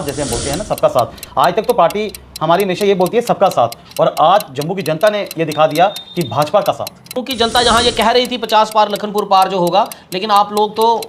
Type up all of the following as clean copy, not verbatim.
जैसे हम बोलते हैं ना, सबका साथ। आज तक तो पार्टी हमारी हमेशा ये बोलती है सबका साथ, और आज जम्मू की जनता ने ये दिखा दिया कि भाजपा का साथ। जम्मू की जनता जहां ये कह रही थी 50 पार लखनपुर पार जो होगा, लेकिन आप लोग तो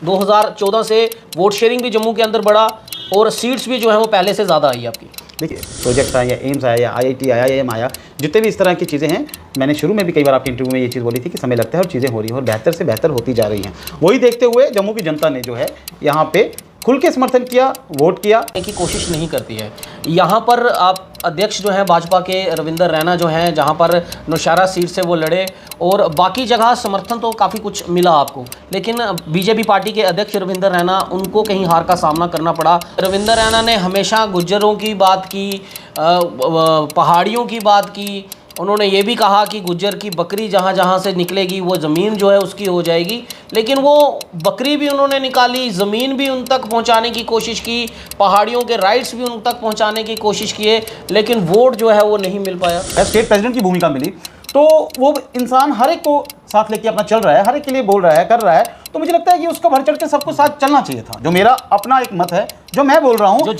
2014 से वोट शेयरिंग भी जम्मू के अंदर बढ़ा और सीट्स भी जो है वो पहले से ज़्यादा आई आपकी। देखिए, प्रोजेक्ट आया, एम्स आया, IIT आया, IIM आया, जितने भी इस तरह की चीज़ें हैं, मैंने शुरू में भी कई बार आपके इंटरव्यू में ये चीज़ बोली थी कि समय लगता है और चीज़ें हो रही हैं और बेहतर से बेहतर होती जा रही हैं। वही देखते हुए जम्मू की जनता ने जो है यहाँ पे खुल के समर्थन किया, वोट किया की कोशिश नहीं करती है। यहाँ पर आप अध्यक्ष जो हैं भाजपा के रविंदर रैना जो हैं, जहाँ पर नौशहरा सीट से वो लड़े और बाकी जगह समर्थन तो काफ़ी कुछ मिला आपको, लेकिन बीजेपी पार्टी के अध्यक्ष रविंदर रैना, उनको कहीं हार का सामना करना पड़ा। रविंदर रैना ने हमेशा गुज्जरों की बात की, पहाड़ियों की बात की। उन्होंने ये भी कहा कि गुज्जर की बकरी जहाँ जहाँ से निकलेगी वो ज़मीन जो है उसकी हो जाएगी, लेकिन वो बकरी भी उन्होंने निकाली, ज़मीन भी उन तक पहुँचाने की कोशिश की, पहाड़ियों के राइट्स भी उन तक पहुँचाने की कोशिश किए, लेकिन वोट जो है वो नहीं मिल पाया। स्टेट प्रेसिडेंट की भूमिका मिली, तो वो इंसान हर एक को साथ लेके अपना चल रहा है, हर एक के लिए बोल रहा है, कर रहा है, तो मुझे लगता है कि उसको बढ़ चढ़ के सबको साथ चलना चाहिए था। जो मेरा अपना एक मत है, जो मैं बोल रहा हूँ, जो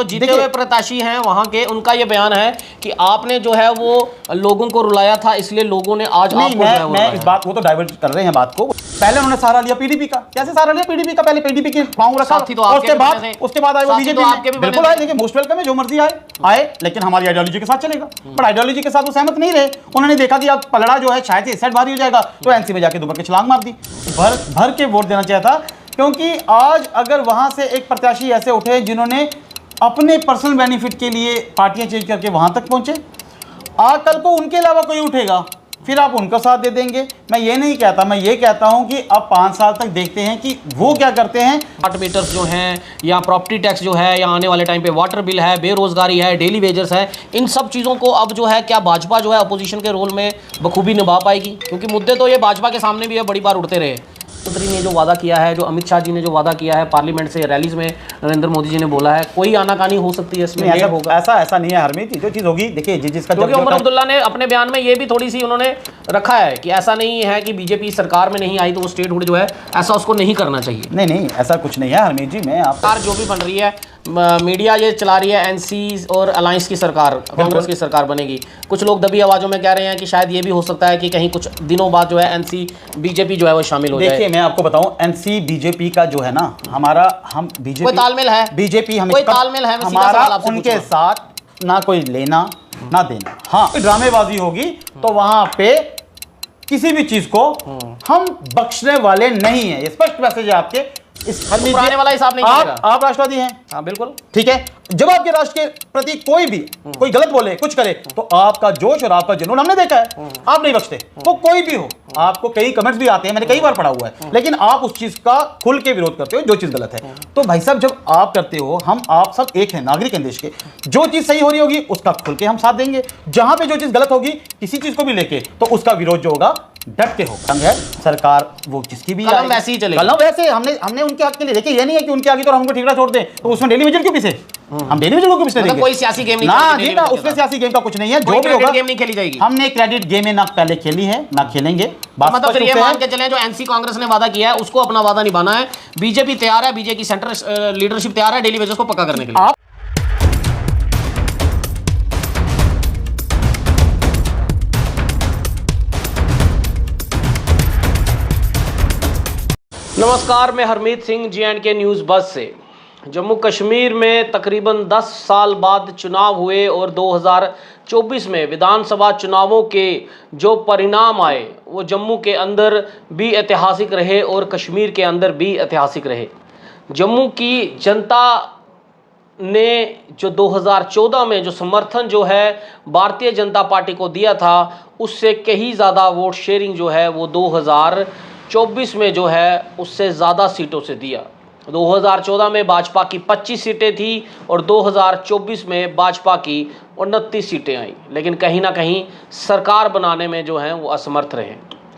जीते हुए प्रत्याशी हैं वहाँ के, उनका ये बयान है कि आपने जो है वो लोगों को रुलाया था, इसलिए लोगों ने आज नहीं, मैं इस बात, वो तो डाइवर्ट कर रहे हैं बात को। पहले उन्होंने सहारा लिया PDP का, कैसे सहारा लिया PDP का? पहले PDP के पांव रखा, उसके बाद आए वो BJP। बिल्कुल आए, देखिए मोस्ट वेलकम है, जो मर्जी आए, लेकिन हमारी आइडियोलॉजी के साथ चलेगा। पर आइडियोलॉजी के साथ वो सहमत नहीं रहे। उन्होंने देखा कि अब पलड़ा जो है शायद इस साइड भारी हो जाएगा, तो NC में जाके दुबर के छलांग मार दी, भर के वोट देना चाहिए था। क्योंकि आज अगर वहां से एक प्रत्याशी ऐसे उठे जिन्होंने अपने पर्सनल बेनिफिट के लिए पार्टियां चेंज करके वहां तक पहुंचे, आज कल को उनके अलावा कोई उठेगा, फिर आप उनका साथ दे देंगे। मैं ये नहीं कहता, मैं ये कहता हूं कि अब 5 साल तक देखते हैं कि वो क्या करते हैं। स्मार्ट मीटर्स जो हैं, या प्रॉपर्टी टैक्स जो है, या आने वाले टाइम पे वाटर बिल है, बेरोजगारी है, डेली वेजेस है, इन सब चीज़ों को अब जो है क्या भाजपा जो है अपोजिशन के रोल में बखूबी निभा पाएगी? क्योंकि मुद्दे तो ये भाजपा के सामने भी है, बड़ी बार उठते रहे। प्रधानमंत्री ने जो वादा किया है, जो अमित शाह जी ने जो वादा किया है पार्लियामेंट से, रैलीज में नरेंद्र मोदी जी ने बोला है, कोई आनाकानी हो सकती है इसमें? ऐसा नहीं है हरमीत जी, जो चीज़ होगी देखिए जिसका, क्योंकि उमर अब्दुल्ला ने अपने बयान में ये भी थोड़ी सी उन्होंने रखा है कि ऐसा नहीं है कि बीजेपी सरकार में नहीं आई तो वो स्टेटहुड जो है ऐसा उसको नहीं करना चाहिए। नहीं, ऐसा कुछ नहीं है हरमीत जी। मैं आप सरकार जो भी बन रही है, मीडिया ये चला रही है NC और अलायंस की सरकार, कांग्रेस की सरकार बनेगी। कुछ लोग दबी आवाज़ों में कह रहे हैं कि शायद ये भी हो सकता है कि कहीं कुछ दिनों बाद जो है NC BJP जो है वो शामिल हो जाए। देखिए, मैं आपको बताऊं, NC BJP का जो है ना, हमारा, हम BJP कोई तालमेल है? BJP हमें कोई तालमेल है? हमारा उनके साथ ना कोई लेना ना देना। हाँ, ड्रामेबाजी होगी तो वहां पे किसी भी चीज को हम बख्शने वाले नहीं है। ये स्पष्ट मैसेज है आपके। इस पुराने वाला हिसाब नहीं चलेगा। आप राष्ट्रवादी हैं, हाँ बिल्कुल ठीक है। जब आपके राष्ट्र के प्रति कोई गलत बोले, कुछ करे, तो आपका जोश और आपका जुनून हमने देखा है, आप नहीं बख्शते। वो कोई भी हो, आपको कई कमेंट्स भी आते हैं, मैंने कई बार पढ़ा हुआ है, लेकिन आप उस चीज का खुल के विरोध करते हो जो चीज गलत है। तो भाई साहब, जब आप करते हो, आप सब एक हैं, नागरिक हैं देश के, जो चीज सही हो रही होगी उसका खुल के हम साथ देंगे। जहां पे जो चीज गलत होगी किसी चीज को भी लेके, तो उसका विरोध जो होगा डट के हो। है सरकार वो जिसकी भी कलम वैसे ही चलेगा। कलम वैसे हमने उनके हक के लिए, देखिए ये नहीं है कि उनके आगे तो हमको ठीकरा छोड़ दें, तो उसमें डेली वेजर क्यों पिसे? हम डेली वेजर को पिसने देंगे? कोई सियासी गेम नहीं ना, उसमें सियासी गेम का कुछ नहीं है। जो भी होगा, गेम नहीं खेली जाएगी। हमने क्रेडिट गेम में ना पहले खेली है ना खेलेंगे। मतलब फिर ये मान के चलें, जो NC कांग्रेस ने वादा किया है उसको अपना वादा निभाना है। बीजेपी तैयार है, बीजेपी सेंटर लीडरशिप तैयार है डेली वेजेस को पक्का करने के लिए। नमस्कार, मैं हरमीत सिंह, J&K न्यूज़ बस से। जम्मू कश्मीर में तकरीबन 10 साल बाद चुनाव हुए और 2024 में विधानसभा चुनावों के जो परिणाम आए वो जम्मू के अंदर भी ऐतिहासिक रहे और कश्मीर के अंदर भी ऐतिहासिक रहे। जम्मू की जनता ने जो 2014 में जो समर्थन जो है भारतीय जनता पार्टी को दिया था, उससे कहीं ज़्यादा वोट शेयरिंग जो है वो 2024 में जो है उससे ज़्यादा सीटों से दिया। 2014 में भाजपा की 25 सीटें थी और 2024 में भाजपा की 29 सीटें आई, लेकिन कहीं ना कहीं सरकार बनाने में जो हैं वो असमर्थ रहे।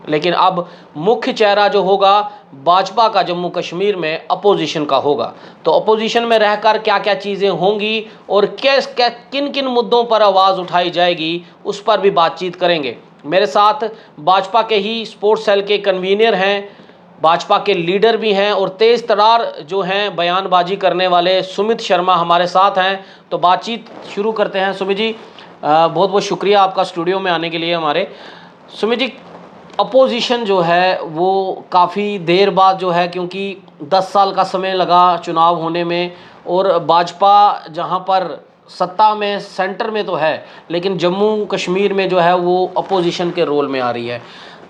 लेकिन अब मुख्य चेहरा जो होगा भाजपा का जम्मू कश्मीर में अपोजिशन का होगा। तो अपोजिशन में रहकर क्या क्या चीज़ें होंगी और किन किन मुद्दों पर आवाज़ उठाई जाएगी, उस पर भी बातचीत करेंगे। मेरे साथ भाजपा के ही स्पोर्ट्स सेल के कन्वीनर हैं भाजपा के लीडर भी हैं और तेज़ तरार जो हैं बयानबाजी करने वाले सुमित शर्मा हमारे साथ हैं। तो बातचीत शुरू करते हैं। सुमित जी, बहुत बहुत शुक्रिया आपका स्टूडियो में आने के लिए हमारे। सुमित जी, अपोजिशन जो है वो काफ़ी देर बाद जो है, क्योंकि 10 साल का समय लगा चुनाव होने में, और भाजपा जहां पर सत्ता में सेंटर में तो है लेकिन जम्मू कश्मीर में जो है वो अपोजिशन के रोल में आ रही है।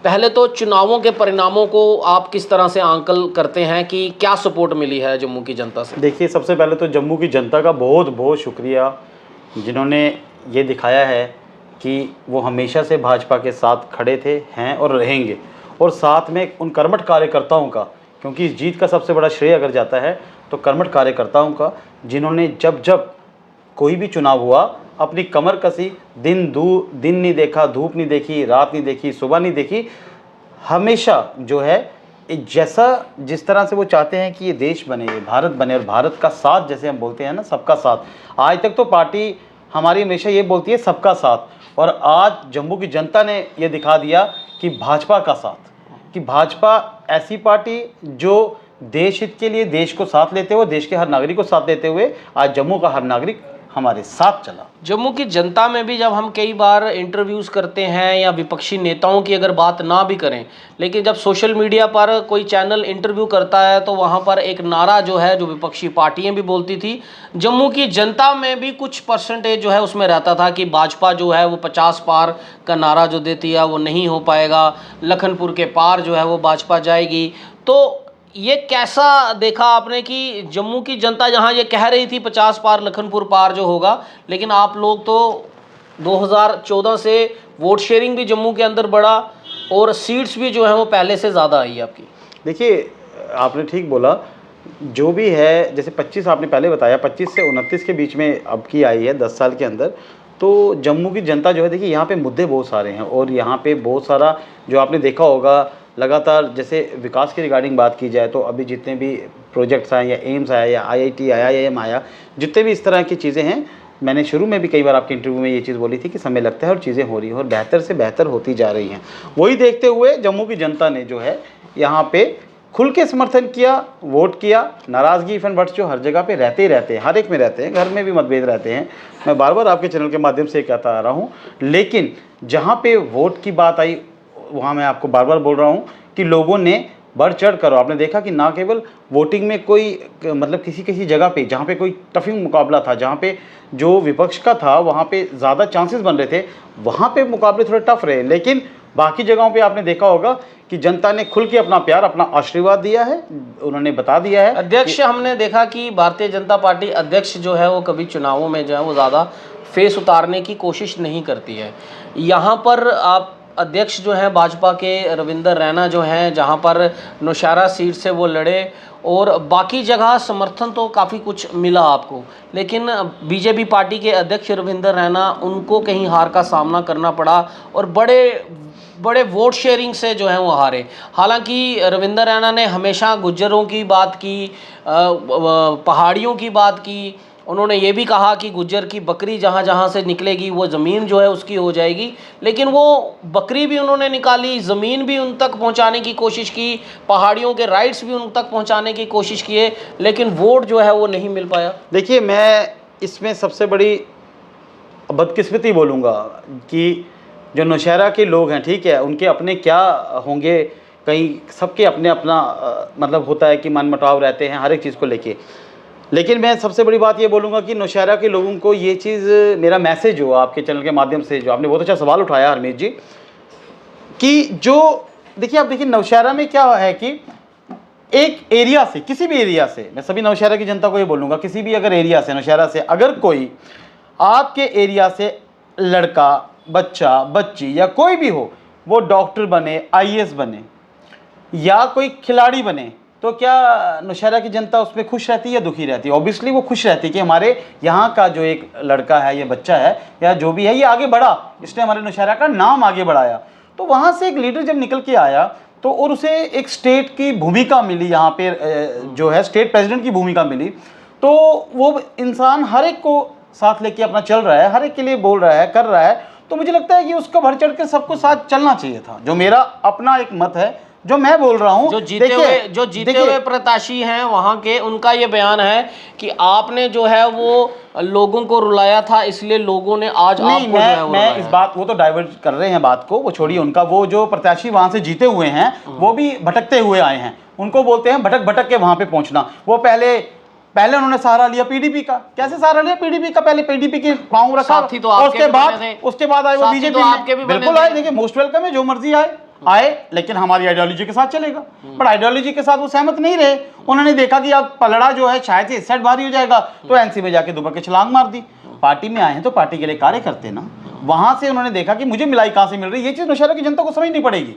पहले तो चुनावों के परिणामों को आप किस तरह से आंकल करते हैं कि क्या सपोर्ट मिली है जम्मू की जनता से? देखिए, सबसे पहले तो जम्मू की जनता का बहुत बहुत शुक्रिया, जिन्होंने ये दिखाया है कि वो हमेशा से भाजपा के साथ खड़े थे, हैं और रहेंगे। और साथ में उन कर्मठ कार्यकर्ताओं का, क्योंकि इस जीत का सबसे बड़ा श्रेय अगर जाता है तो कर्मठ कार्यकर्ताओं का, जिन्होंने जब जब कोई भी चुनाव हुआ अपनी कमर कसी, दिन नहीं देखा, धूप नहीं देखी, रात नहीं देखी, सुबह नहीं देखी, हमेशा जो है जिस तरह से वो चाहते हैं कि ये देश बने, ये भारत बने, और भारत का साथ जैसे हम बोलते हैं ना, सबका साथ। आज तक तो पार्टी हमारी हमेशा ये बोलती है सबका साथ, और आज जम्मू की जनता ने ये दिखा दिया कि भाजपा का साथ, कि भाजपा ऐसी पार्टी जो देश हित के लिए देश को साथ लेते हुए, देश के हर नागरिक को साथ लेते हुए आज जम्मू का हर नागरिक हमारे साथ चला। जम्मू की जनता में भी जब हम कई बार इंटरव्यूज़ करते हैं या विपक्षी नेताओं की अगर बात ना भी करें, लेकिन जब सोशल मीडिया पर कोई चैनल इंटरव्यू करता है तो वहाँ पर एक नारा जो है, जो विपक्षी पार्टियां भी बोलती थी, जम्मू की जनता में भी कुछ परसेंटेज जो है उसमें रहता था कि भाजपा जो है वो 50 पार का नारा जो देती है वो नहीं हो पाएगा, लखनपुर के पार जो है वो भाजपा जाएगी। तो ये कैसा देखा आपने कि जम्मू की जनता जहां ये कह रही थी 50 पार, लखनपुर पार जो होगा, लेकिन आप लोग तो 2014 से वोट शेयरिंग भी जम्मू के अंदर बढ़ा और सीट्स भी जो है वो पहले से ज़्यादा आई है आपकी? देखिए, आपने ठीक बोला, जो भी है, जैसे 25 आपने पहले बताया, 25 से 29 के बीच में अब की आई है 10 साल के अंदर। तो जम्मू की जनता जो है, देखिए यहाँ पे मुद्दे बहुत सारे हैं, और यहाँ पे बहुत सारा जो आपने देखा होगा लगातार, जैसे विकास की रिगार्डिंग बात की जाए तो अभी जितने भी प्रोजेक्ट्स आए, या एम्स आया, या IIT आया, IIM आया, जितने भी इस तरह की चीज़ें हैं, मैंने शुरू में भी कई बार आपके इंटरव्यू में ये चीज़ बोली थी कि समय लगता है और चीज़ें हो रही हैं और बेहतर से बेहतर होती जा रही हैं। वही देखते हुए जम्मू की जनता ने जो है यहाँ पे खुल के समर्थन किया, वोट किया। नाराज़गी इफ एंड बट्स जो हर जगह पे रहते ही रहते हैं, हर एक में रहते हैं, घर में भी मतभेद रहते हैं, मैं बार बार आपके चैनल के माध्यम से कहता आ रहा हूँ। लेकिन जहाँ पे वोट की बात आई, वहाँ मैं आपको बार बार बोल रहा हूँ कि लोगों ने बढ़ चढ़ कर, आपने देखा कि ना केवल वोटिंग में कोई, मतलब किसी जगह पे जहाँ पे कोई टफिंग मुकाबला था, जहाँ पे जो विपक्ष का था वहाँ पे ज़्यादा चांसेस बन रहे थे, वहाँ पे मुकाबले थोड़े टफ रहे। लेकिन बाकी जगहों पे आपने देखा होगा कि जनता ने खुल के अपना प्यार, अपना आशीर्वाद दिया है, उन्होंने बता दिया है। अध्यक्ष, हमने देखा कि भारतीय जनता पार्टी अध्यक्ष जो है वो कभी चुनावों में जो है वो ज़्यादा फेस उतारने की कोशिश नहीं करती है। यहाँ पर आप अध्यक्ष जो है भाजपा के रविंदर रैना जो हैं, जहाँ पर नौशहरा सीट से वो लड़े, और बाकी जगह समर्थन तो काफ़ी कुछ मिला आपको, लेकिन बीजेपी पार्टी के अध्यक्ष रविंदर रैना, उनको कहीं हार का सामना करना पड़ा और बड़े वोट शेयरिंग से जो है वो हारे। हालांकि रविंदर रैना ने हमेशा गुज्जरों की बात की, पहाड़ियों की बात की, उन्होंने ये भी कहा कि गुज्जर की बकरी जहाँ जहाँ से निकलेगी वो ज़मीन जो है उसकी हो जाएगी, लेकिन वो बकरी भी उन्होंने निकाली, ज़मीन भी उन तक पहुँचाने की कोशिश की, पहाड़ियों के राइट्स भी उन तक पहुँचाने की कोशिश किए, लेकिन वोट जो है वो नहीं मिल पाया। देखिए, मैं इसमें सबसे बड़ी बदकिस्मती बोलूँगा कि जो नौशहरा के लोग हैं, ठीक है, उनके अपने क्या होंगे, कहीं सबके अपने अपना मतलब होता है कि मनमुटाव रहते हैं हर एक चीज़ को लेके। लेकिन मैं सबसे बड़ी बात ये बोलूँगा कि नौशहरा के लोगों को ये चीज़, मेरा मैसेज हो आपके चैनल के माध्यम से, जो आपने बहुत अच्छा सवाल उठाया हरमीत जी, कि जो देखिए, आप देखिए नौशहरा में क्या है कि एक एरिया से, किसी भी एरिया से, मैं सभी नौशहरा की जनता को ये बोलूँगा, किसी भी अगर एरिया से, नौशहरा से अगर कोई आपके एरिया से लड़का, बच्चा, बच्ची या कोई भी हो, वो डॉक्टर बने, IAS बने या कोई खिलाड़ी बने, तो क्या नौशहरा की जनता उसमें खुश रहती है या दुखी रहती है? ऑब्वियसली वो खुश रहती है कि हमारे यहाँ का जो एक लड़का है या बच्चा है या जो भी है ये आगे बढ़ा, इसने हमारे नौशहरा का नाम आगे बढ़ाया। तो वहाँ से एक लीडर जब निकल के आया तो, और उसे एक स्टेट की भूमिका मिली, यहाँ पे जो है स्टेट प्रेसिडेंट की भूमिका मिली, तो वो इंसान हर एक को साथ लेके अपना चल रहा है, हर एक के लिए बोल रहा है, कर रहा है। तो मुझे लगता है कि उसको बढ़ चढ़ कर सबको साथ चलना चाहिए था, जो मेरा अपना एक मत है, जो मैं बोल रहा हूँ, जो जीते हुए प्रत्याशी हैं वहां के, उनका ये बयान है कि आपने जो है वो लोगों को रुलाया था, इसलिए लोगों ने आज नहीं, आपको जो है वो मैं इस बात, वो तो डाइवर्ट कर रहे हैं बात को, वो छोड़िए उनका। वो जो प्रत्याशी वहां से जीते हुए हैं वो भी भटकते हुए आए हैं, उनको बोलते हैं भटक भटक के वहां पे पहुंचना। वो पहले उन्होंने सहारा लिया पीडीपी का। कैसे सहारा लिया पीडीपी का? पहले पीडीपी के पांव रखा, और उसके बाद आए वो बीजेपी में। बिल्कुल आए, देखिए मोस्ट वेलकम है, जो मर्जी आए, लेकिन हमारी आइडियोलॉजी के साथ चलेगा। पर आइडियोलॉजी के साथ वो सहमत नहीं रहे। उन्होंने देखा कि अब पलड़ा जो है शायद से इस साइड भारी हो जाएगा, तो एनसी में जाके दुबक के छलांग मार दी। पार्टी में आए हैं तो पार्टी के लिए कार्य करते ना। वहां से उन्होंने देखा कि मुझे मिलाई कहां से मिल रही है, ये चीज नौशहरा की जनता को समझनी पड़ेगी।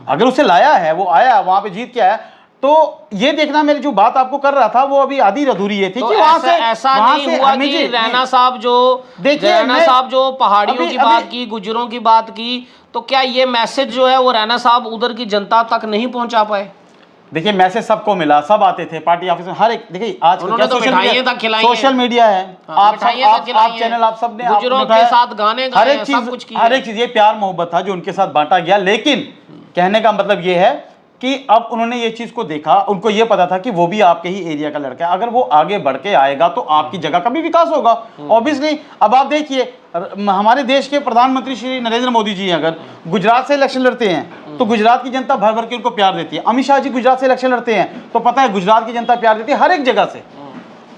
अगर उसे लाया है, वो आया वहां पे जीत के आया, तो ये देखना, मेरी जो बात आपको कर रहा था वो अभी आधी अधूरी ये थी, तो कि वहां से ऐसा नहीं हुआ कि रैना साहब जो पहाड़ियों की बात की, गुजरों की बात की, तो क्या ये मैसेज जो है वो रैना साहब उधर की जनता तक नहीं पहुंचा पाए? देखिए मैसेज सबको मिला, सब आते थे पार्टी ऑफिस में, हर एक। देखिए आज सोशल मीडिया है, आप चैनल, आप सब ने गुजरों के साथ गाने गाए, हर एक चीज, ये प्यार मोहब्बत था जो उनके साथ बांटा गया। लेकिन कहने का मतलब ये है कि अब उन्होंने ये चीज को देखा, उनको ये पता था कि वो भी आपके ही एरिया का लड़का है। अगर वो आगे बढ़ के आएगा तो आपकी जगह का भी विकास होगा ऑब्वियसली। अब आप देखिए, हमारे देश के प्रधानमंत्री श्री नरेंद्र मोदी जी अगर गुजरात से इलेक्शन लड़ते हैं तो गुजरात की जनता भर भर के उनको प्यार देती है। अमित शाह जी गुजरात से इलेक्शन लड़ते हैं तो पता है गुजरात की जनता प्यार देती है हर एक जगह से।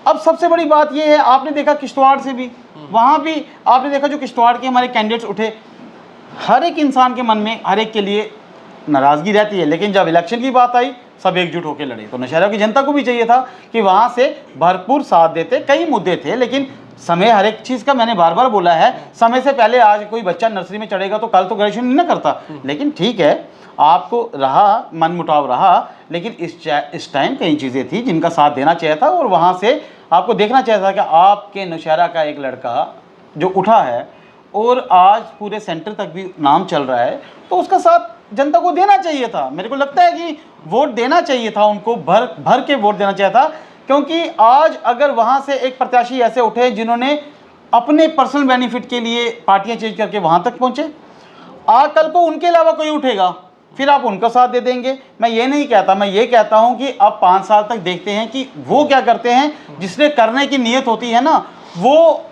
अब सबसे बड़ी बात यह है, आपने देखा किश्तवाड़ से भी, वहां भी आपने देखा जो किश्तवाड़ के हमारे कैंडिडेट्स उठे, हर एक इंसान के मन में हर एक के लिए नाराजगी रहती है, लेकिन जब इलेक्शन की बात आई सब एकजुट होकर लड़े। तो नौशहरा की जनता को भी चाहिए था कि वहां से भरपूर साथ देते। कई मुद्दे थे, लेकिन समय हर एक चीज़ का, मैंने बार बार बोला है, समय से पहले आज कोई बच्चा नर्सरी में चढ़ेगा तो कल तो ग्रेजुएशन नहीं ना करता। लेकिन ठीक है, आपको रहा मन मुटाव रहा, लेकिन इस टाइम कई चीज़ें थी जिनका साथ देना चाहिए था, और वहाँ से आपको देखना चाहिए था कि आपके नौशहरा का एक लड़का जो उठा है और आज पूरे सेंटर तक भी नाम चल रहा है, तो उसका साथ जनता को देना चाहिए था। मेरे को लगता है कि वोट देना चाहिए था उनको, भर के वोट देना चाहिए था। क्योंकि आज अगर वहाँ से एक प्रत्याशी ऐसे उठे जिन्होंने अपने पर्सनल बेनिफिट के लिए पार्टियाँ चेंज करके वहाँ तक पहुँचे, कल को उनके अलावा कोई उठेगा फिर आप उनका साथ दे देंगे। मैं ये नहीं कहता, मैं ये कहता हूँ कि अब 5 साल तक देखते हैं कि वो क्या करते हैं। जिसने करने की नीयत होती है ना, वो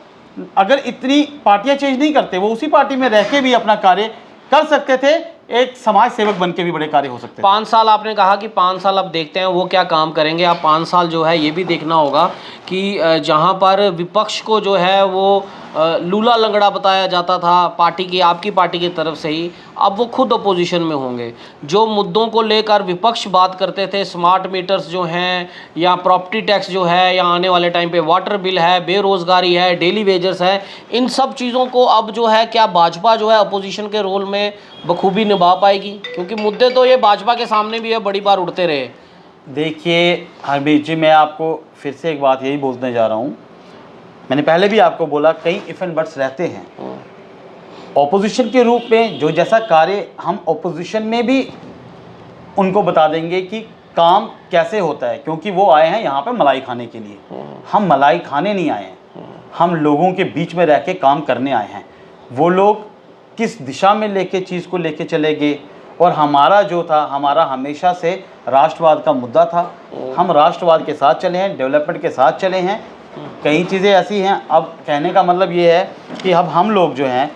अगर इतनी पार्टियां चेंज नहीं करते, वो उसी पार्टी में रह के भी अपना कार्य कर सकते थे, एक समाज सेवक बन के भी बड़े कार्य हो सकते थे। 5 साल आपने कहा कि 5 साल अब देखते हैं वो क्या काम करेंगे। अब 5 साल जो है ये भी देखना होगा कि जहां पर विपक्ष को जो है वो लूला लंगड़ा बताया जाता था पार्टी की, आपकी पार्टी की तरफ से ही, अब वो खुद अपोजिशन में होंगे। जो मुद्दों को लेकर विपक्ष बात करते थे, स्मार्ट मीटर्स जो हैं, या प्रॉपर्टी टैक्स जो है, या आने वाले टाइम पे वाटर बिल है, बेरोज़गारी है, डेली वेजेस है, इन सब चीज़ों को अब जो है क्या भाजपा जो है अपोजिशन के रोल में बखूबी निभा पाएगी? क्योंकि मुद्दे तो ये भाजपा के सामने भी है, बड़ी बार उठते रहे। देखिए हरमीत जी, मैं आपको फिर से एक बात यही बोलने जा रहा हूँ, मैंने पहले भी आपको बोला, कई इफ एंड बट्स रहते हैं ऑपोजिशन के रूप में। जो जैसा कार्य हम ऑपोजिशन में भी उनको बता देंगे कि काम कैसे होता है, क्योंकि वो आए हैं यहाँ पे मलाई खाने के लिए। हम मलाई खाने नहीं आए हैं, हम लोगों के बीच में रह के काम करने आए हैं। वो लोग किस दिशा में लेके चीज़ को लेके चले गए, और हमारा जो था, हमारा हमेशा से राष्ट्रवाद का मुद्दा था। हम राष्ट्रवाद के साथ चले हैं, डेवलपमेंट के साथ चले हैं। कई चीज़ें ऐसी हैं, अब कहने का मतलब ये है कि अब हम लोग जो हैं,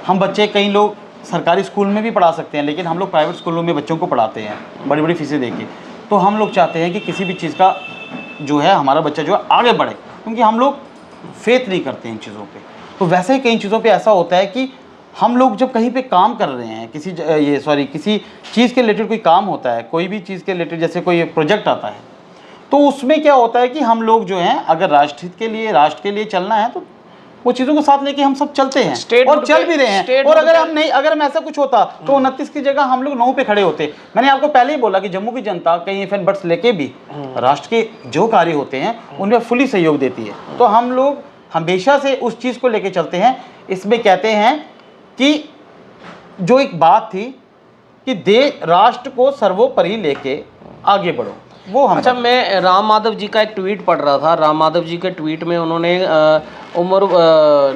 हम बच्चे, कई लोग सरकारी स्कूल में भी पढ़ा सकते हैं, लेकिन हम लोग प्राइवेट स्कूलों में बच्चों को पढ़ाते हैं बड़ी बड़ी फीसें देके। तो हम लोग चाहते हैं कि किसी भी चीज़ का जो है हमारा बच्चा जो है आगे बढ़े, क्योंकि हम लोग फेथ नहीं करते इन चीज़ों पे। तो वैसे ही कई चीज़ों पे ऐसा होता है कि हम लोग जब कहीं पे काम कर रहे हैं, किसी चीज़ के रिलेटेड कोई काम होता है, कोई भी चीज़ के रिलेटेड जैसे कोई प्रोजेक्ट आता है, तो उसमें क्या होता है कि हम लोग जो हैं, अगर राष्ट्र के लिए चलना है तो वो चीज़ों को साथ लेके हम सब चलते हैं और चल भी रहे हैं। और अगर हम ऐसा कुछ होता तो 29 की जगह हम लोग 9 पे खड़े होते। मैंने आपको पहले ही बोला कि जम्मू की जनता कई इफ एंड बट्स लेके भी राष्ट्र के जो कार्य होते हैं उनमें फुली सहयोग देती है। तो हम लोग हमेशा से उस चीज़ को लेके चलते हैं। इसमें कहते हैं कि जो एक बात थी कि राष्ट्र को सर्वोपरि लेके आगे बढ़ो। वो हम अच्छा, मैं राम माधव जी का एक ट्वीट पढ़ रहा था। राम माधव जी के ट्वीट में उन्होंने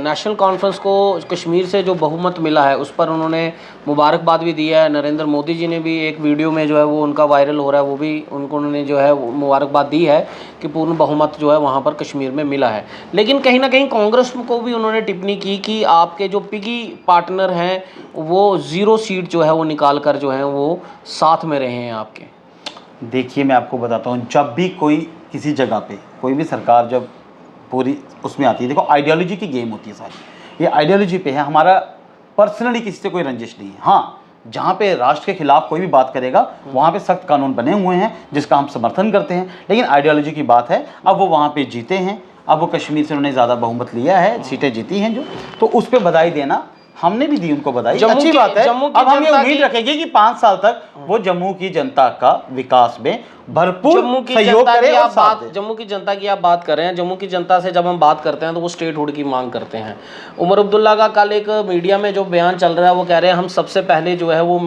नेशनल कॉन्फ्रेंस को कश्मीर से जो बहुमत मिला है उस पर उन्होंने मुबारकबाद भी दिया है। नरेंद्र मोदी जी ने भी एक वीडियो में जो है वो उनका वायरल हो रहा है, वो भी उनको उन्होंने जो है मुबारकबाद दी है कि पूर्ण बहुमत जो है वहाँ पर कश्मीर में मिला है। लेकिन कहीं ना कहीं कांग्रेस को भी उन्होंने टिप्पणी की कि आपके जो पिगी पार्टनर हैं वो 0 सीट जो है वो निकाल कर जो है वो साथ में रहे हैं आपके। देखिए, मैं आपको बताता हूँ, जब भी कोई किसी जगह पे कोई भी सरकार जब पूरी उसमें आती है, देखो आइडियोलॉजी की गेम होती है सारी, ये आइडियोलॉजी पे है। हमारा पर्सनली किसी से कोई रंजिश नहीं है। हाँ, जहाँ पे राष्ट्र के खिलाफ कोई भी बात करेगा वहाँ पे सख्त कानून बने हुए हैं जिसका हम समर्थन करते हैं, लेकिन आइडियोलॉजी की बात है। अब वो वहाँ पे जीते हैं, अब वो कश्मीर से उन्होंने ज़्यादा बहुमत लिया है, सीटें जीती हैं जो, तो उस पर बधाई देना, हमने भी दी उनको बधाई, अच्छी बात है। अब हम ये उम्मीद रखेंगे कि 5 साल तक वो जम्मू की जनता का विकास में भरपूर सहयोग करें और साथ दें। जम्मू की जनता की आप बात कर रहे हैं, जम्मू की जनता से जब हम बात करते हैं तो वो स्टेटहुड की मांग करते हैं। उमर अब्दुल्ला का कल एक मीडिया में जो बयान चल रहा है वो कह रहे हैं हम सबसे पहले जो है वो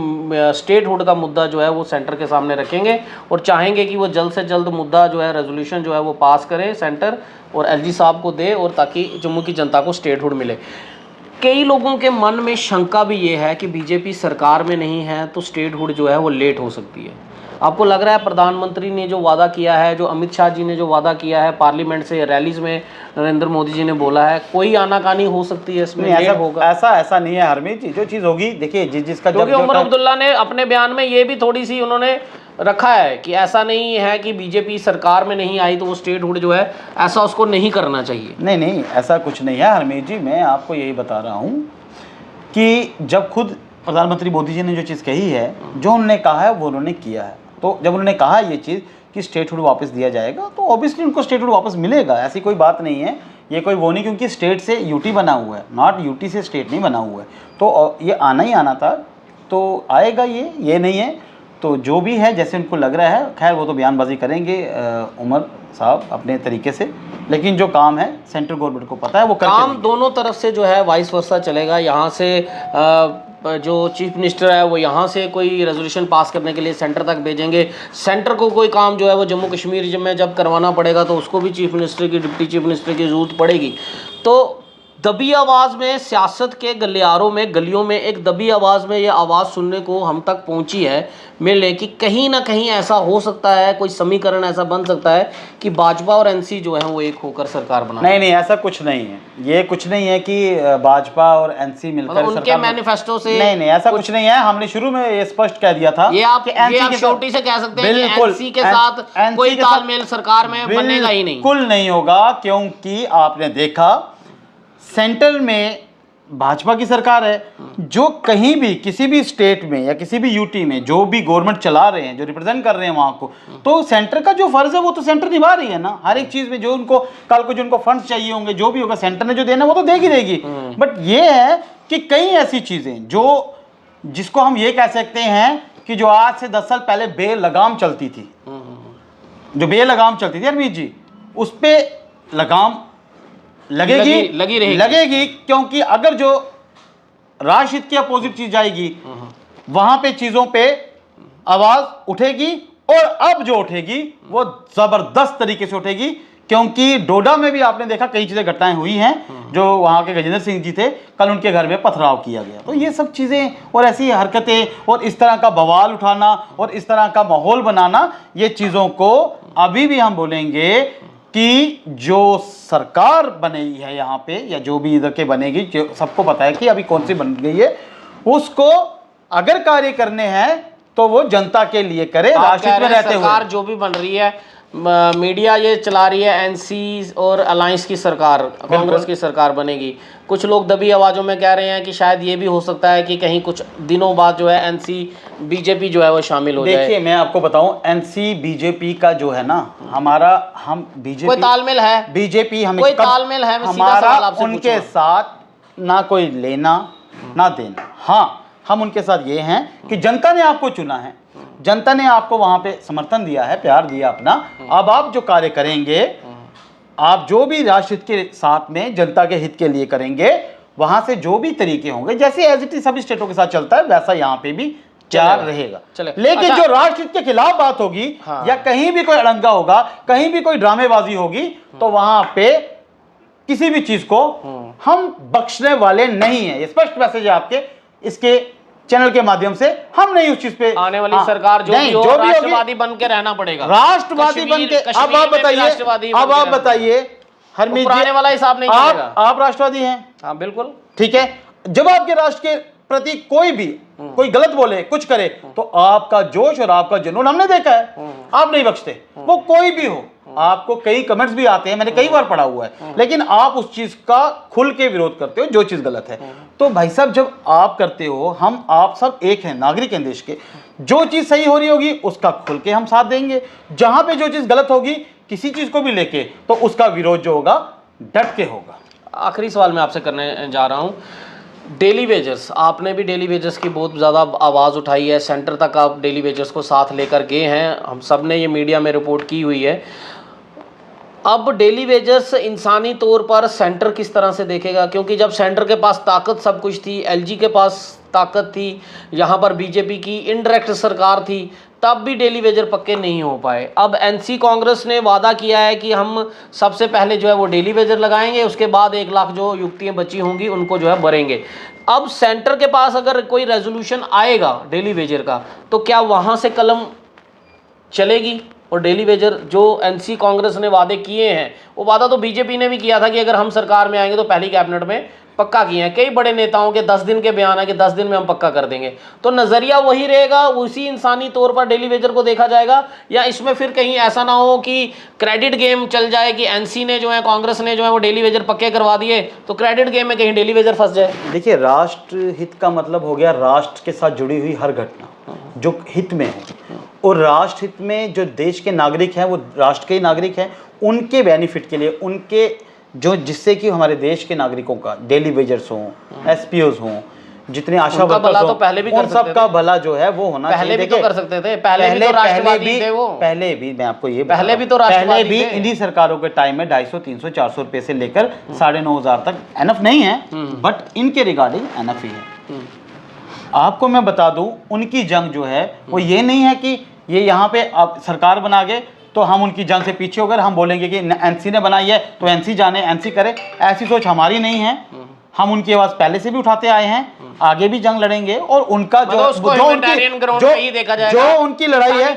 स्टेटहुड का मुद्दा जो है वो सेंटर के सामने रखेंगे और चाहेंगे कि वो जल्द से जल्द मुद्दा जो है रेजोल्यूशन जो है वो पास करे सेंटर और एलजी साहब को दे, और ताकि जम्मू की जनता को स्टेटहुड मिले। कई लोगों के मन में शंका भी ये है कि बीजेपी सरकार में नहीं है तो स्टेटहुड जो है वो लेट हो सकती है। आपको लग रहा है प्रधानमंत्री ने जो वादा किया है, जो अमित शाह जी ने जो वादा किया है पार्लियामेंट से, रैलीज में नरेंद्र मोदी जी ने बोला है, कोई आनाकानी हो सकती है इसमें? ऐसा होगा, ऐसा नहीं है हरमीत जी। जो चीज़ होगी, देखिए जिसका, क्योंकि उमर अब्दुल्ला ने अपने बयान में ये भी थोड़ी सी उन्होंने रखा है कि ऐसा नहीं है कि बीजेपी सरकार में नहीं आई तो वो स्टेटहुड जो है ऐसा उसको नहीं करना चाहिए। नहीं, ऐसा कुछ नहीं है हरमीत जी। मैं आपको यही बता रहा हूँ कि जब खुद प्रधानमंत्री मोदी जी ने जो चीज़ कही है, जो उन्होंने कहा है वो उन्होंने किया है। तो जब उन्होंने कहा ये चीज़ कि स्टेटहुड वापस दिया जाएगा तो ऑब्वियसली उनको स्टेटहुड वापस मिलेगा, ऐसी कोई बात नहीं है। ये कोई वो नहीं, क्योंकि स्टेट से यूटी बना हुआ है, नॉट यूटी से स्टेट नहीं बना हुआ है, तो ये आना ही आना था, तो आएगा ये नहीं है। तो जो भी है जैसे उनको लग रहा है, खैर वो तो बयानबाजी करेंगे उमर साहब अपने तरीके से, लेकिन जो काम है सेंट्रल गवर्नमेंट को पता है वो काम दोनों तरफ से जो है वाइस वर्सा चलेगा। यहाँ से जो चीफ मिनिस्टर है वो यहाँ से कोई रेजोल्यूशन पास करने के लिए सेंटर तक भेजेंगे, सेंटर को कोई काम जो है वो जम्मू कश्मीर में जब करवाना पड़ेगा तो उसको भी चीफ मिनिस्टर की, डिप्टी चीफ मिनिस्टर की जरूरत पड़ेगी। तो दबी आवाज़ में, सियासत के गलियारों में, गलियों में एक दबी आवाज़ में ये आवाज़ सुनने को हम तक पहुंची है मिले कि कहीं ना कहीं ऐसा हो सकता है, कोई समीकरण ऐसा बन सकता है कि भाजपा और एनसी जो है वो एक होकर सरकार बना। नहीं, ऐसा कुछ नहीं है। ये कुछ नहीं है कि भाजपा और एनसी मिलकर उनके मैनिफेस्टो से, नहीं, ऐसा कुछ नहीं है। हमने शुरू में ये स्पष्ट कह दिया था। ये आप छोटी से कह सकते हैं कि एनसी के साथ कोई तालमेल सरकार में बनेगा ही नहीं, बिल्कुल नहीं होगा, क्योंकि आपने देखा सेंटर में भाजपा की सरकार है, जो कहीं भी किसी भी स्टेट में या किसी भी यूटी में जो भी गवर्नमेंट चला रहे हैं, जो रिप्रेजेंट कर रहे हैं वहां को, तो सेंटर का जो फर्ज है वो तो सेंटर निभा रही है ना। हर एक चीज में जो उनको कल को जो उनको फंड्स चाहिए होंगे, जो भी होगा सेंटर ने जो देना वो तो देगी देगी। बट ये है कि कई ऐसी चीजें जो जिसको हम ये कह सकते हैं कि जो आज से 10 साल पहले बेलगाम चलती थी, जो बेलगाम चलती थी अरमीत जी, उस पर लगाम लगेगी, क्योंकि अगर जो राष्ट्रहित की अपोजिट चीज जाएगी वहां पे चीजों पे आवाज उठेगी, और अब जो उठेगी वो जबरदस्त तरीके से उठेगी। क्योंकि डोडा में भी आपने देखा कई चीजें घटनाएं हुई हैं, जो वहां के गजेंद्र सिंह जी थे, कल उनके घर में पथराव किया गया। तो ये सब चीजें और ऐसी हरकतें और इस तरह का बवाल उठाना और इस तरह का माहौल बनाना, ये चीजों को अभी भी हम बोलेंगे कि जो सरकार बनी है यहाँ पे या जो भी इधर के बनेगी, जो सबको पता है कि अभी कौन सी बन गई है, उसको अगर कार्य करने हैं तो वो जनता के लिए करे, राष्ट्र में रहते हुए। सरकार जो भी बन रही है, मीडिया ये चला रही है एनसी और अलायंस की सरकार, कांग्रेस की सरकार बनेगी। कुछ लोग दबी आवाज़ों में कह रहे हैं कि शायद ये भी हो सकता है कि कहीं कुछ दिनों बाद जो है एनसी बीजेपी जो है वो शामिल हो जाए। देखिए, मैं आपको बताऊं, एनसी बीजेपी का जो है ना, हम बीजेपी कोई तालमेल है, बीजेपी हमें कोई तालमेल है, हमारा उनके साथ ना कोई लेना ना देना। हाँ, हम उनके साथ ये हैं कि जनता ने आपको चुना है, जनता ने आपको वहां पे समर्थन दिया है, प्यार दिया अपना। अब आप जो कार्य करेंगे, आप जो भी राष्ट्र हित के साथ में जनता के हित के लिए करेंगे, वहां से जो भी तरीके होंगे, जैसे एज इट इज सभी स्टेटों के साथ चलता है वैसा यहाँ पे भी क्या रहेगा। लेकिन अच्छा, जो राष्ट्रहित के खिलाफ बात होगी या कहीं भी कोई अड़ंगा होगा, कहीं भी कोई ड्रामेबाजी होगी, तो वहां पे किसी भी चीज को हम बख्शने वाले नहीं है। ये स्पष्ट मैसेज है आपके इसके चैनल के माध्यम से। हम नहीं उस चीज पे, आने वाली सरकार जो भी हो, राष्ट्रवादी बन के रहना पड़ेगा, राष्ट्रवादी बन के। अब आप बताइए हरमीत जी, वाला हिसाब नहीं चलेगा। आप राष्ट्रवादी हैं? हाँ बिल्कुल ठीक है। जब आपके राष्ट्र के प्रति कोई गलत बोले, कुछ करे, तो आपका जोश और आपका जुनून हमने देखा है, आप नहीं बख्शते। वो कोई भी हो, आपको कई कमेंट्स भी आते हैं, मैंने कई बार पढ़ा हुआ है, लेकिन आप उस चीज का खुल के विरोध करते हो जो चीज गलत है। तो भाई साहब, जब आप करते हो, हम आप सब एक हैं, नागरिक हैं देश के। जो चीज सही हो रही होगी उसका खुल के हम साथ देंगे, जहां पे जो चीज गलत होगी किसी चीज को भी लेके, तो उसका विरोध जो होगा डट के होगा। आखिरी सवाल मैं आपसे करने जा रहा हूँ, डेली वेजर्स, आपने भी डेली वेजर्स की बहुत ज़्यादा आवाज़ उठाई है, सेंटर तक आप डेली वेजर्स को साथ लेकर गए हैं, हम सब ने ये मीडिया में रिपोर्ट की हुई है। अब डेली वेजर्स इंसानी तौर पर सेंटर किस तरह से देखेगा? क्योंकि जब सेंटर के पास ताकत सब कुछ थी, एलजी के पास ताकत थी, यहाँ पर बीजेपी की इनडायरेक्ट सरकार थी, तब भी डेली वेजर पक्के नहीं हो पाए। अब एनसी कांग्रेस ने वादा किया है कि हम सबसे पहले जो है वो डेली वेजर लगाएंगे, उसके बाद 1 लाख जो युक्तियाँ बची होंगी उनको जो है भरेंगे। अब सेंटर के पास अगर कोई रेजोल्यूशन आएगा डेली वेजर का, तो क्या वहाँ से कलम चलेगी? और डेली वेजर जो एनसी कांग्रेस ने वादे किए हैं, वो वादा तो बीजेपी ने भी किया था कि अगर हम सरकार में आएंगे तो पहली कैबिनेट में पक्का किए हैं। कई बड़े नेताओं के 10 दिन के बयान है कि 10 दिन में हम पक्का कर देंगे। तो नज़रिया वही रहेगा, उसी इंसानी तौर पर डेली वेजर को देखा जाएगा, या इसमें फिर कहीं ऐसा ना हो कि क्रेडिट गेम चल जाए कि एनसी ने जो है, कांग्रेस ने जो है वो डेली वेजर पक्के करवा दिए, तो क्रेडिट गेम में कहीं डेली वेजर फंस जाए? देखिए, राष्ट्र हित का मतलब हो गया राष्ट्र के साथ जुड़ी हुई हर घटना जो हित में है, और राष्ट्र हित में जो देश के नागरिक हैं वो राष्ट्र के ही नागरिक हैं, उनके बेनिफिट के लिए, उनके जो जिससे कि हमारे देश के नागरिकों का, डेली वेजर्स हों, एसपीओज हों, जितने आशा वर्कर्स हों, तो पहले भी उन सब का भला जो है वो होना चाहिए। पहले भी तो कर सकते थे, पहले भी तो राष्ट्रवादी थे वो। पहले भी मैं आपको ये पहले भी तो राष्ट्रवादी थे। इन्हीं सरकारों के टाइम में 250, 300, 400 रुपए से लेकर 9,500 तक एनफ नहीं है, बट इनके रिगार्डिंग एनफ ही है। आपको मैं बता दूं, उनकी जंग जो है वो ये नहीं है कि ये यहाँ पे आप सरकार बना गए तो हम उनकी जंग से पीछे हो गए, हम बोलेंगे कि एनसी ने बनाई है तो एनसी जाने, एनसी करे। ऐसी सोच हमारी नहीं है। हम उनकी आवाज पहले से भी उठाते आए हैं, आगे भी जंग लड़ेंगे, और उनका जो उनकी लड़ाई है,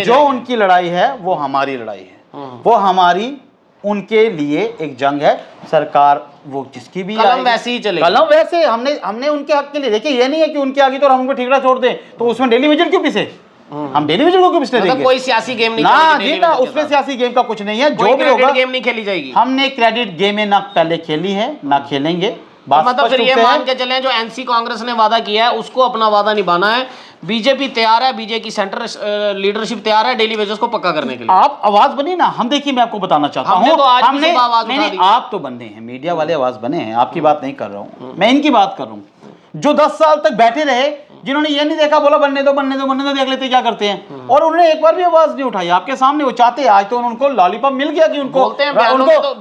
जो उनकी लड़ाई है वो हमारी लड़ाई है, वो हमारी उनके लिए एक जंग है। सरकार वो जिसकी भी कलम वैसे ही चलेगी, कलम वैसे हमने उनके हक के लिए, देखिए ये नहीं है कि उनके आगे तो हम उनको ठीकरा छोड़ दें, तो उसमें डेली वेजर क्यों पिसे? हम डेली वेजर को क्यों पिसने देंगे? कोई सियासी गेम नहीं ना जी ना, उसमें सियासी गेम का कुछ नहीं है। जो भी होगा गेम नहीं खेली जाएगी। हमने क्रेडिट गेम में ना पहले खेली है ना खेलेंगे। मतलब फिर ये मान के चलें जो एनसी कांग्रेस ने वादा किया है उसको अपना वादा निभाना है। बीजेपी तैयार है, बीजेपी की सेंटर लीडरशिप तैयार है डेली वेजेस को पक्का करने के लिए। आप आवाज बनी ना, हम देखिए मैं आपको बताना चाहता हूं, तो आज हमने नहीं, आप तो बने हैं, मीडिया वाले आवाज बने हैं, आपकी बात नहीं कर रहा हूं मैं, इनकी बात कर रहा हूं जो 10 साल तक बैठे रहे, जिन्होंने ये नहीं देखा, बोला बनने दो देख लेते क्या करते हैं, और उन्होंने एक बार भी आवाज नहीं उठाई आपके सामने। वो चाहते आज तो उनको लॉलीपॉप मिल गया कि उनको बोलते हैं,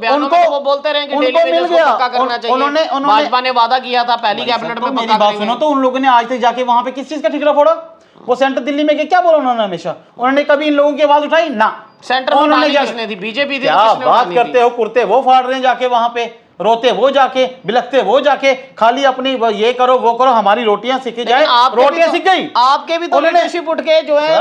उनको बोलते रहे कि डेली वेजेस को पक्का करना चाहिए। भाजपा ने वादा किया था पहली कैबिनेट में। मेरी बात सुनो, तो उन लोगों ने आज तक जाके वहां पे किस चीज का ठिकरा फोड़ा? वो सेंटर दिल्ली में क्या बोला उन्होंने? हमेशा उन्होंने कभी इन लोगों की आवाज उठाई ना। सेंटर उन्होंने किसने थी? बीजेपी थी। क्या बात करते हो? कुर्ते वो फाड़ रहे हैं जाके वहां पे, रोते वो जाके, बिलखते वो जाके, खाली अपनी ये करो वो करो, हमारी रोटियां सीखी जाए। रोटियां सीख गई आपके भी तो लीडरशिप उठ के जो है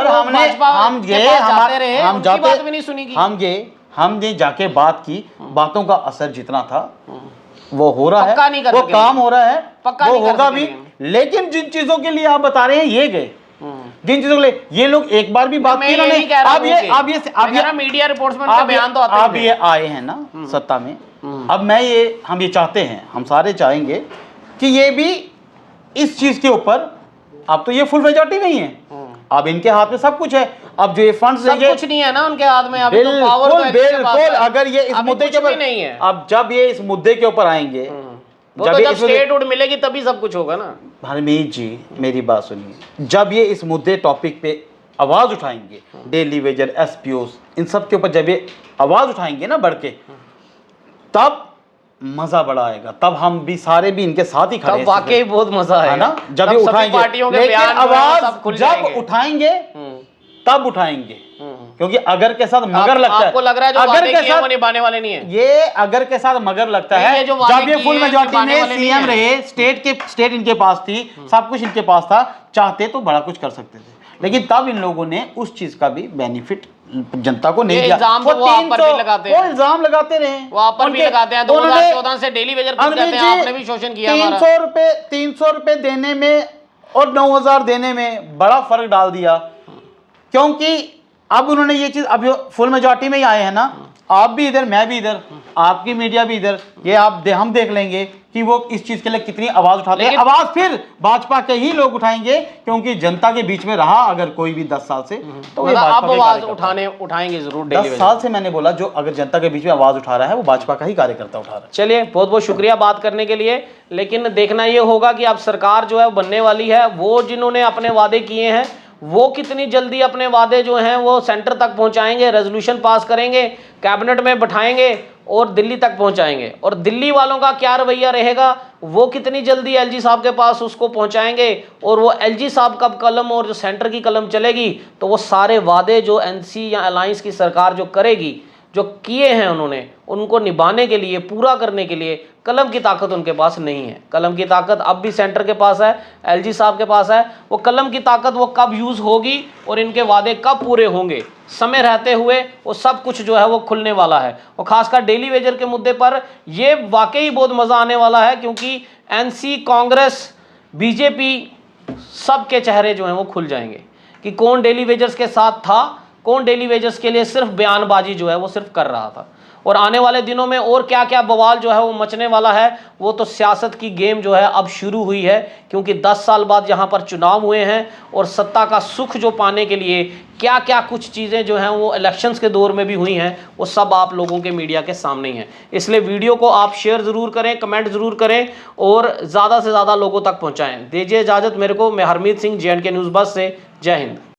हम ये जाके बात की, बातों का असर जितना था वो हो रहा है, वो काम हो रहा है, वो होगा भी। लेकिन जिन चीजों के लिए आप बता रहे हैं ये गए, जिन चीजों के लिए ये लोग एक बार भी बात की ना, अब मीडिया रिपोर्ट्स में बयान तो आते हैं, अब ये आए हैं ना सत्ता में, अब हम ये चाहते हैं, हम सारे चाहेंगे कि ये भी इस चीज के ऊपर, अब तो ये फुल मेजॉरिटी नहीं है, अब इनके हाथ में सब कुछ है। अब जो ये फंड्स देंगे, कुछ नहीं है ना उनके हाथ में, अभी तो पावर तो बिल्कुल। अगर ये इस मुद्दे के ऊपर नहीं है, अब जब ये इस मुद्दे के ऊपर आएंगे, जब स्टेटहुड मिलेगी तभी सब कुछ होगा ना। हरमीत जी मेरी बात सुनिए, जब ये इस मुद्दे टॉपिक पे आवाज उठाएंगे, डेली वेजर, एसपीओस, इन सब के ऊपर जब ये आवाज उठाएंगे ना बढ़ के, तब मजा बड़ा आएगा, तब हम भी सारे भी इनके साथ ही खड़े तब हैं, वाकई बहुत मजा है आएगा ना, जब तब ये सभी उठाएंगे। पार्टियों के लेकिन बयान जो है आवाज सब खुल जब जाएंगे। उठाएंगे तब उठाएंगे, क्योंकि अगर के साथ मगर लगता है, आपको लग रहा है जो अगर वादे के किए हैं साथ वो निभाने वाले नहीं है। ये अगर के साथ मगर लगता नहीं, है, ये जो वादे जब ये किए फुल हैं, मेजॉरिटी निभाने में वाले नहीं सीएम हैं। रहे, स्टेट इनके पास थी, सब कुछ इनके पास था, चाहते तो बड़ा कुछ कर सकते थे, लेकिन तब इन लोगों ने उस चीज का भी बेनिफिट जनता को नहीं ये दिया। इल्जाम तो वो आप पर भी लगाते हैं। वो इल्जाम लगाते रहे, वो आप पर भी लगाते हैं। 2014 से डेली वेजर खुद कहते हैं आपने भी शोषण किया हमारा। 300 रुपए देने में और 9,000 देने में बड़ा फर्क डाल दिया, क्योंकि अब उन्होंने ये चीज, अब फुल मेजॉरिटी में ही आए हैं ना, आप भी इधर, मैं भी इधर, आपकी मीडिया भी इधर, ये हम देख लेंगे कि वो इस चीज के लिए कितनी आवाज उठाते हैं। आवाज फिर भाजपा के ही लोग उठाएंगे, क्योंकि जनता के बीच में रहा अगर कोई भी 10 साल से, तो मतलब अब आवाज उठाएंगे जरूर। 10 साल से मैंने बोला, जो अगर जनता के बीच में आवाज उठा रहा है वो भाजपा का ही कार्यकर्ता उठा रहा है। चलिए, बहुत बहुत शुक्रिया बात करने के लिए, लेकिन देखना ये होगा कि अब सरकार जो है बनने वाली है, वो जिन्होंने अपने वादे किए हैं वो कितनी जल्दी अपने वादे जो हैं वो सेंटर तक पहुंचाएंगे, रेजोल्यूशन पास करेंगे, कैबिनेट में बैठाएंगे और दिल्ली तक पहुंचाएंगे। और दिल्ली वालों का क्या रवैया रहेगा, वो कितनी जल्दी एलजी साहब के पास उसको पहुंचाएंगे, और वो एलजी साहब का कलम और जो सेंटर की कलम चलेगी, तो वो सारे वादे जो एनसी या अलायंस की सरकार जो करेगी, जो किए हैं उन्होंने, उनको निभाने के लिए, पूरा करने के लिए कलम की ताकत उनके पास नहीं है। कलम की ताकत अब भी सेंटर के पास है, एलजी साहब के पास है। वो कलम की ताकत वो कब यूज़ होगी और इनके वादे कब पूरे होंगे, समय रहते हुए वो सब कुछ जो है वो खुलने वाला है। और खासकर डेली वेजर के मुद्दे पर ये वाकई बहुत मज़ा आने वाला है, क्योंकि एनसी, कांग्रेस, बीजेपी सबके चेहरे जो हैं वो खुल जाएंगे कि कौन डेली वेजर्स के साथ था, कौन डेली वेजर्स के लिए सिर्फ बयानबाजी जो है वो सिर्फ कर रहा था। और आने वाले दिनों में और क्या क्या बवाल जो है वो मचने वाला है, वो तो सियासत की गेम जो है अब शुरू हुई है, क्योंकि 10 साल बाद यहाँ पर चुनाव हुए हैं और सत्ता का सुख जो पाने के लिए क्या क्या कुछ चीज़ें जो हैं वो इलेक्शंस के दौर में भी हुई हैं, वो सब आप लोगों के मीडिया के सामने ही हैं। इसलिए वीडियो को आप शेयर ज़रूर करें, कमेंट ज़रूर करें और ज़्यादा से ज़्यादा लोगों तक पहुँचाएँ। दीजिए इजाज़त मेरे को, मैं हरमीत सिंह, JNK न्यूज़ बस से। जय हिंद।